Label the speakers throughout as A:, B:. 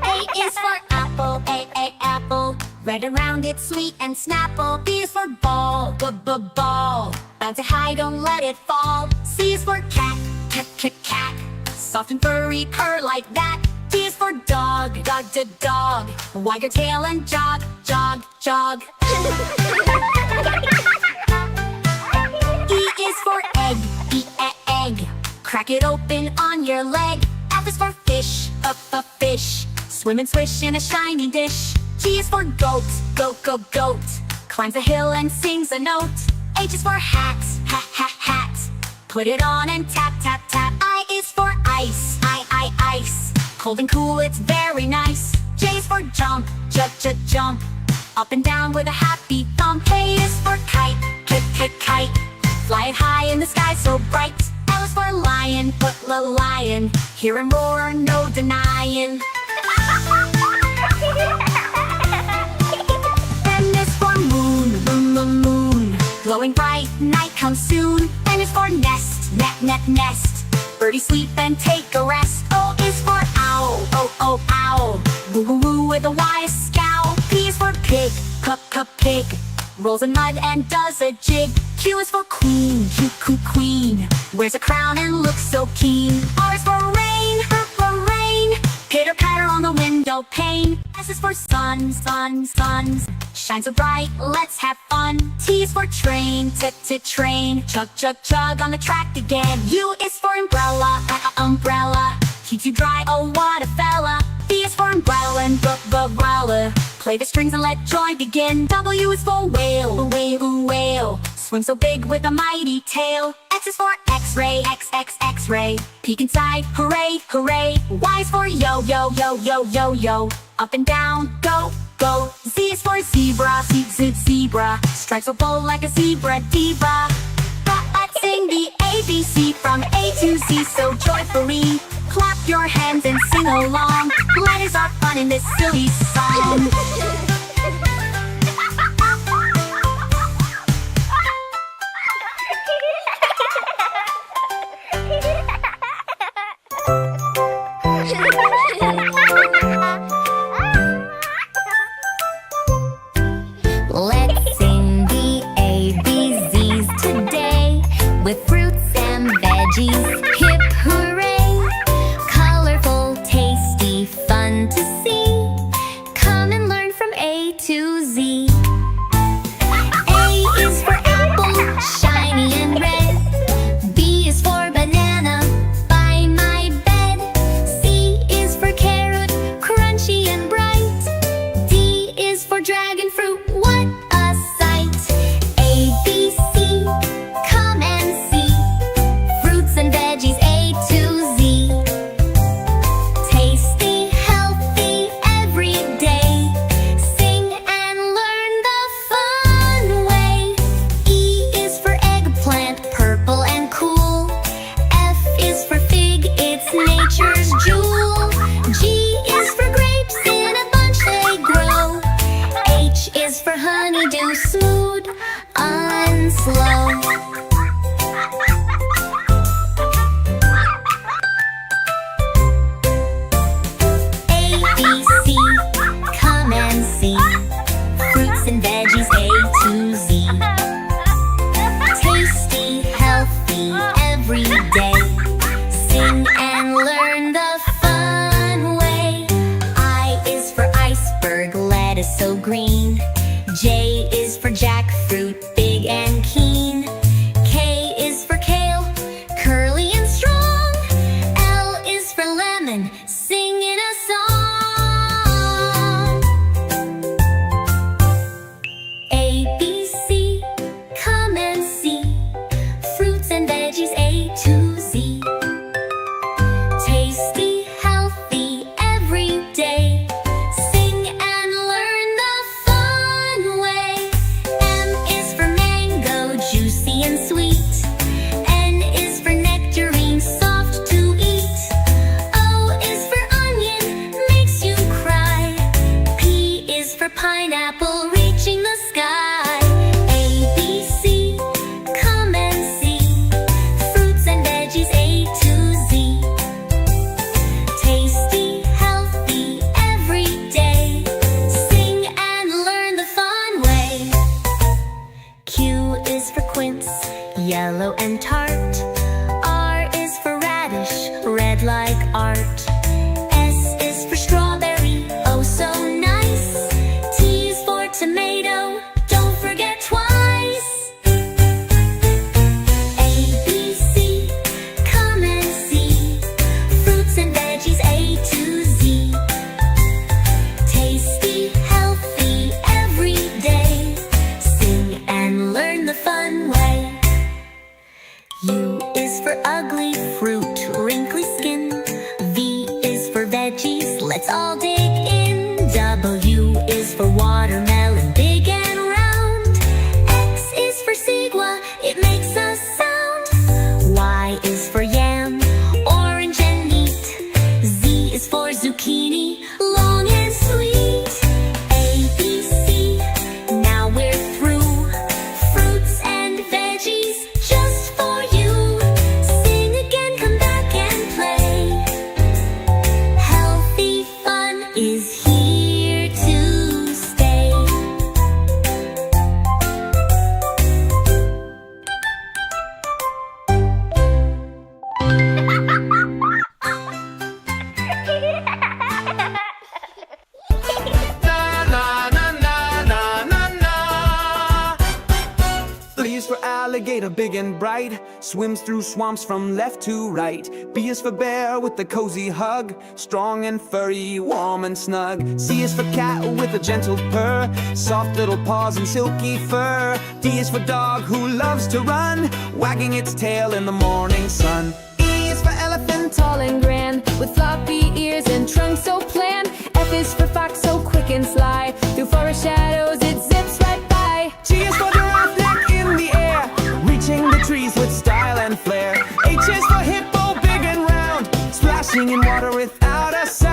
A: A is for apple, apple. Red around it, sweet and snapple. B is for ball, ball. Bounce it high, don't let it fall. C is for cat, cat. Soft and furry, purr like that. D is for dog, dog. Wag your tail and jog. E is for egg, egg. Crack it open on your leg. F is for fish, fish. Swim and swish in a shiny dish. G is for goat, goat. Climbs a hill and sings a note. H is for hat, hat. Put it on and tap. I is for ice, ice. Cold and cool, it's very nice. J is for jump, jump. Up and down with a happy thump. K is for kite, kite. Fly it high in the sky so bright. L is for lion, lion. Hear him roar, no denying. N is for moon. Glowing bright, night comes soon. N is for nest, nest. Birdie sleep and take a rest. O is for owl, owl. Woo with a wise scowl. P is for pig, pig. Rolls in mud and does a jig. Q is for queen, queen. Wears a crown and looks so keen. R is for rain, Pitter patter on the window pane. S is for sun. Shine so bright, let's have fun. T is for train, train. Chug on the track again. U is for umbrella, umbrella. Keeps you dry, oh what a fella. V is for umbrella and umbrella. Play the strings and let joy begin. W is for whale, whale. Swim so big with a mighty tail. X is for X-ray, X-ray. Peek inside, hooray. Y is for yo. Up and down, go. Z is for zebra, zebra. Stripes so bold like a zebra diva. Let's sing the ABC from A to Z so joyfully. Clap your hands and sing along. Letters are fun in this silly song.
B: Let's sing the ABCs today with fruits and veggies. Hip hooray! Colorful, tasty, fun to see. Come and learn from A red like art. S is for strawberry, oh so nice. T is for tomato, don't forget twice. A, B, C, come and see. Fruits and veggies A to Z. Tasty, healthy, every day. Sing and learn the fun way. U is for ugly fruit, wrinkly skin. V is for veggies, let's all dig in. W is for watermelon, big and round. X is for sigua, it makes a sound. Y is for yam, orange and neat. Z is for zucchini, long and sweet. A, B, C, now we're through. Fruits and veggies, just for you. Sing again, come back and play. Healthy fun is here to stay.
C: A is for alligator, big and bright, swims through swamps from left to right. B is for bear with a cozy hug, strong and furry, warm and snug. C is for cat with a gentle purr, soft little paws and silky fur. D is for dog who loves to run, wagging its tail in the morning sun. E is for elephant,
D: tall and grand, with floppy ears and trunk so planned. F is for fox, so quick and sly, through forest shadows it zips right by.
C: G is for giraffe, neck in the air, reaching the trees with style and flair. H is for hippo, big and round, splashing in water without a sound.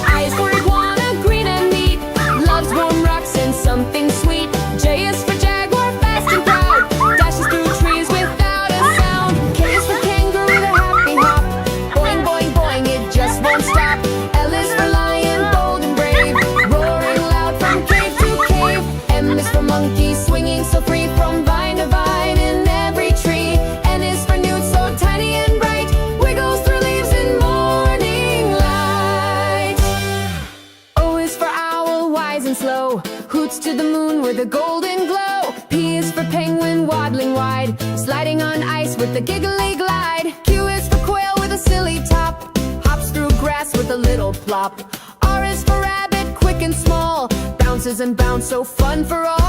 D: I is for iguana, green and neat, loves warm rocks and something sweet. J is for jaguar, fast and proud, dashes through trees without a sound. K is for kangaroo with a happy hop, boing, boing, boing, it just won't stop. L is for lion, bold and brave, roaring loud from cave to cave. M is for monkey, swinging so free from vine to vine in every tree. N is for newt, so tiny and bright, wiggles through leaves in morning light. O is for owl, wise and slow, hoots to the moon with a golden glow. P is for penguin, waddling wide, sliding on ice with a giggly glide. Q is for quail with a silly top, hops through grass with a little plop. R is for rabbit, quick and small, bounces and bounce, so fun for all.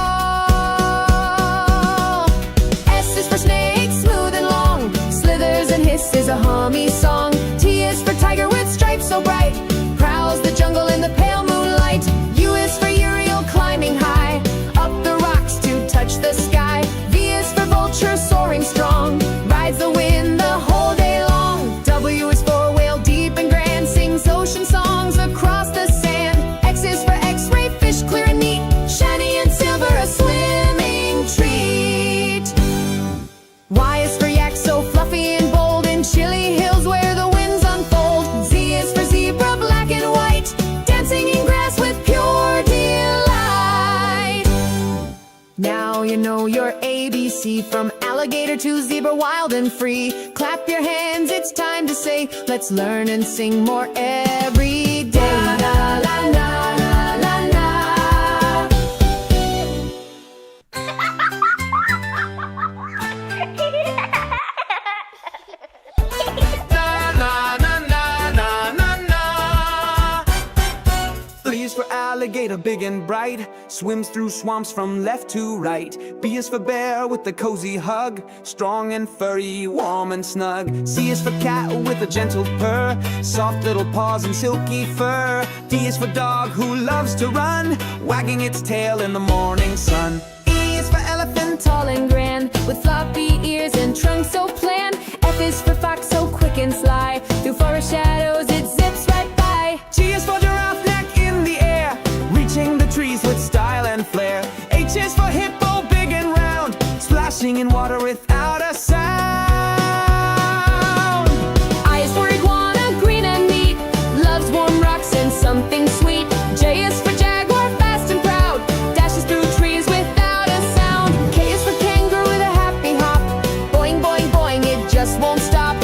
D: S is for snake, smooth and long, slithers and hisses a hummy song. T is for tiger with stripes so bright, prowls the jungle in the pale moonlight. U is for uriel, climbing high, up the rocks to touch the sky. V is for vulture, soaring strong, rides the wind the whole day long. W is for whale, deep and grand, sings ocean songs across the sand. X is for x-ray, fish clear and neat, shiny and silver, a swimming treat. Y is for yak, so fluffy and bold, in chilly hills where the winds unfold. Z is for zebra, black and white, dancing in grass with pure delight. Now you know your ABC, from alligator to zebra, wild and free. Clap your hands, it's time to say, let's learn and sing more every day. La la la la la la.
C: A is for alligator, big and bright, swims through swamps from left to right. B is for bear with a cozy hug, strong and furry, warm and snug. C is for cat with a gentle purr, soft little paws and silky fur. D is for dog who loves to run, wagging its tail in the morning sun. E is for elephant,
D: Tall and grand, with floppy ears and trunk so planned. F is for fox, so quick and sly, through forest shadows it zips right by.
C: G is for giraffe, neck in the air, reaching the trees with style and flair. H is for hippo, big and round, splashing in water without a sound.
D: I is for iguana, green and neat, loves warm rocks and something sweet. J is for jaguar, fast and proud, dashes through trees without a sound. K is for kangaroo with a happy hop, boing, boing, boing, it just won't stop.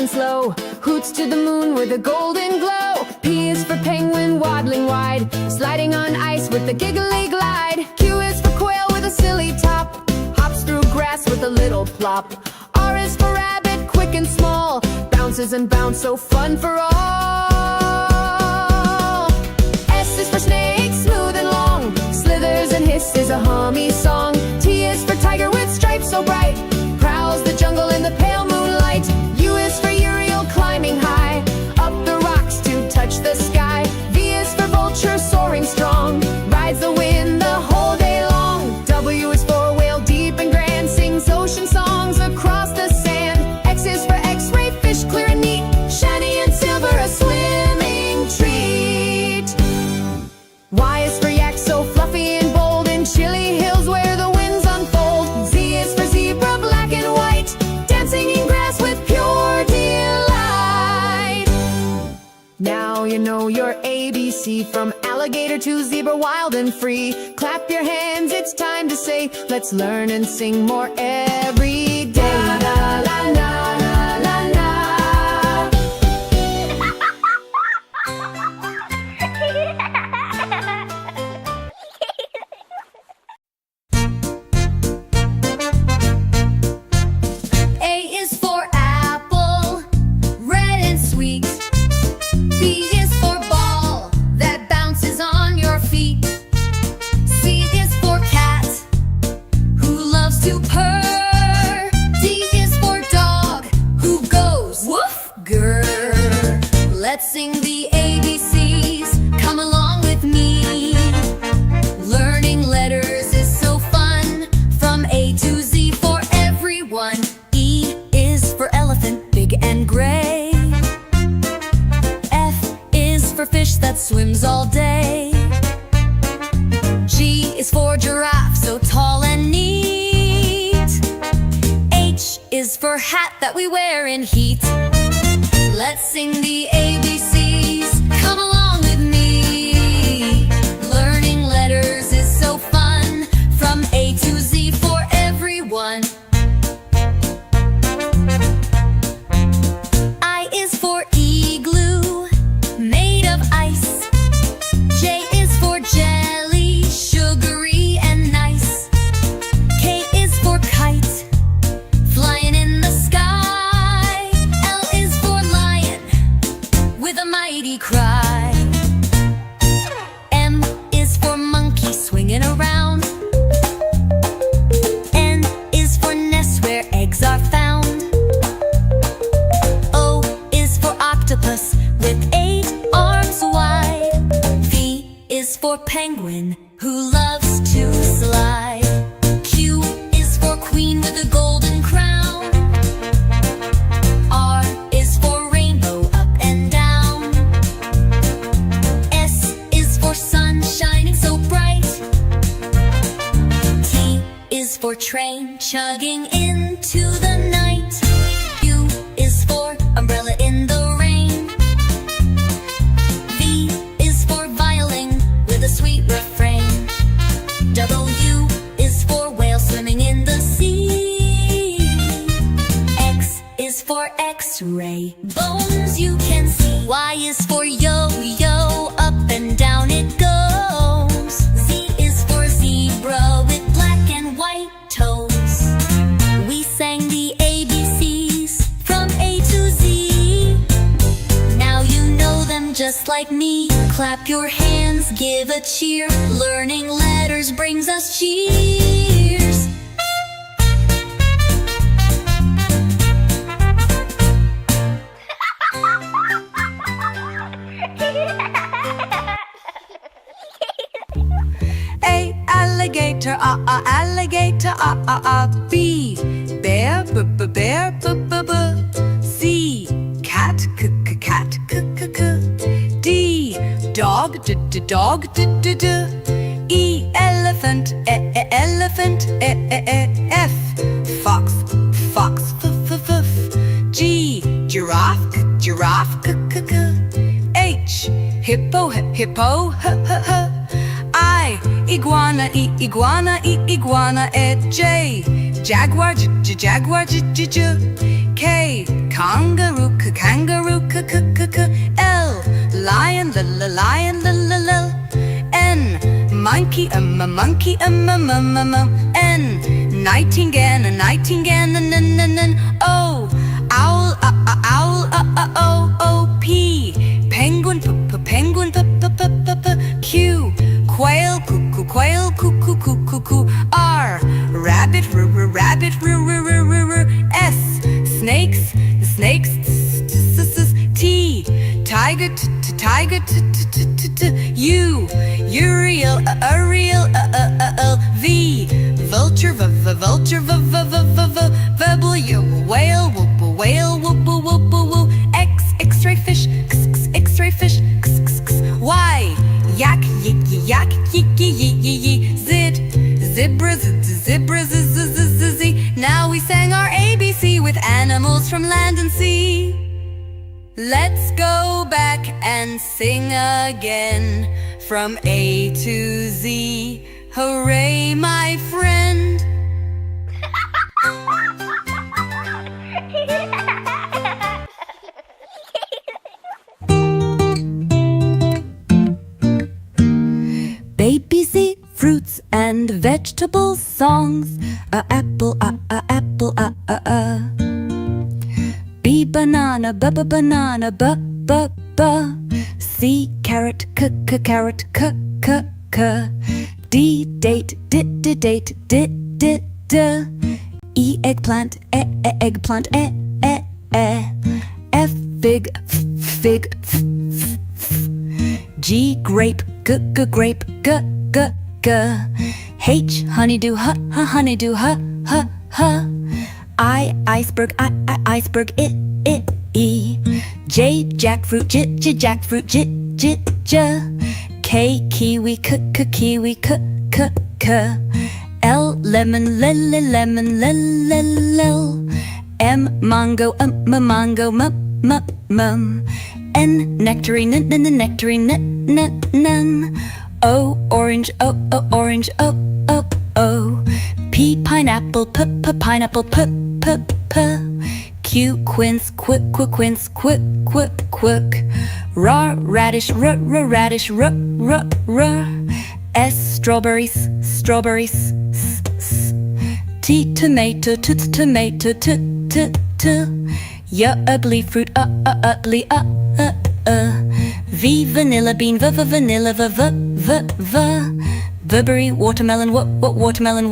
D: and slow. Hoots to the moon with a golden glow. P is for penguin waddling wide, sliding on ice with a giggly glide. Q is for quail with a silly top, hops through grass with a little plop. R is for rabbit, quick and small, bounces and bounce, so fun for all. S is for snake, smooth and long, slithers and hisses a hummy song. T is for tiger with stripes so bright, prowls the jungle in the pale moonlight. U is for Uriel, climbing high, up the rocks to touch the sky. V is for vulture, soaring strong, rides the wind the whole day long. W is for whale, deep and grand, sings ocean songs across the sand. X is for X-ray, fish clear and neat, shiny and silver, a swimming treat. Y is for yak, so fluffy and bold, in chilly hills where the winds unfold. Z is for zebra, black and white, dancing in grass with pure delight. Now you know your ABC, from alligator to zebra, wild and free. Clap your hands, it's time to say, let's learn and sing more every day. La la la la la la.
B: A is for apple, red and sweet. B is for ball that bounces on your feet. C is for cat who loves to purr. D is for dog who goes woof grr. Let's sing the ABCs, come along with me. Learning letters is so fun, from A to Z for everyone. E is for elephant, big and gray. F is for fish that swims all day. G is for giraffe, so tall and neat. H is for hat that we wear in heat. Let's sing the ABCs, come along with me. Learning letters is so fun, from A to Z for everyone. I is for igloo, made of ice. J is for jelly, sugary and nice. K is for kite, flying in the sky. L is for lion, with a mighty cry. M is for monkey, swinging around. N is for nest, where eggs are found. O is for octopus, with 8 arms wide. V is for penguin, who loves to slide. Q is for queen with a golden crown. R is for rainbow, up and down. S is for sun, shining so bright. T is for train, chugging into the night. U is for umbrella in the rain. V is for violin, with a sweet refrain. W is for whale, swimming in the sea. X is for X-ray, bones you can see. Y is for yo-yo, up and down it goes. Z is for zebra, with black and white toes. We sang the ABCs, from A to Z. Now you know them just like me. Clap your hands, give a cheer. Learning letters brings us cheers.
E: A, alligator, alligator, B, bear, bear, C, cat, cat, D, dog, dog, E, elephant, elephant, F, fox, fox, G, giraffe, giraffe, H, hippo, hippo, I, iguana, iguana, iguana, J, jaguar, jaguar, K, kangaroo, kangaroo, L, lion, lion, N, monkey, monkey, N, nightingale, nightingale, O, owl, owl, O, P, penguin, penguin, Q, quail, cuckoo, quail, cuckoo, R, rabbit, rabbit, S, snakes, snakes, T, tiger, tiger, U, Uriel, Uriel, V, vulture, vulture, W, whale, whale, X, X-ray fish, X-ray fish, Y, yak, yak, zid, zebra, zebra, z. Now we sang our ABC with animals from land and sea. Let's go back and sing again from A to Z. Hooray, my friend! Babies eat fruits and vegetables, songs. A apple, a apple, a. B banana, banana, b. C carrot, carrot, c. D date, date, d. E eggplant, eggplant, e. F fig, fig, f. G grape, grape, g. H honeydew, honeydew, I iceberg, iceberg, I. J jackfruit, jackfruit, j. K kiwi, kiwi, k. L lemon, lemon, l. M mango, mango, mum. N nectarine, nectarine, nun. O orange, orange, o. P pineapple, pineapple, p. Q quince, quince, quick. R radish, radish, r. S strawberries, strawberries, s. T tomato, tomato, t. Y ugly fruit, ugly, V vanilla bean, vanilla, v. Burberry watermelon, watermelon,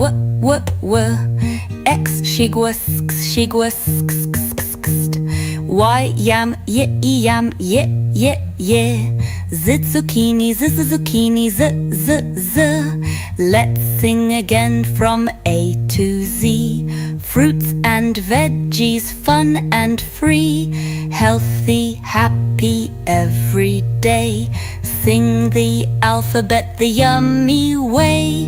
E: X shigwa, Y yam, yam, Z zucchini, zucchini, z. Let's sing again from A to Z. Fruits and veggies, fun and free, healthy, happy every day. Sing the alphabet the yummy way.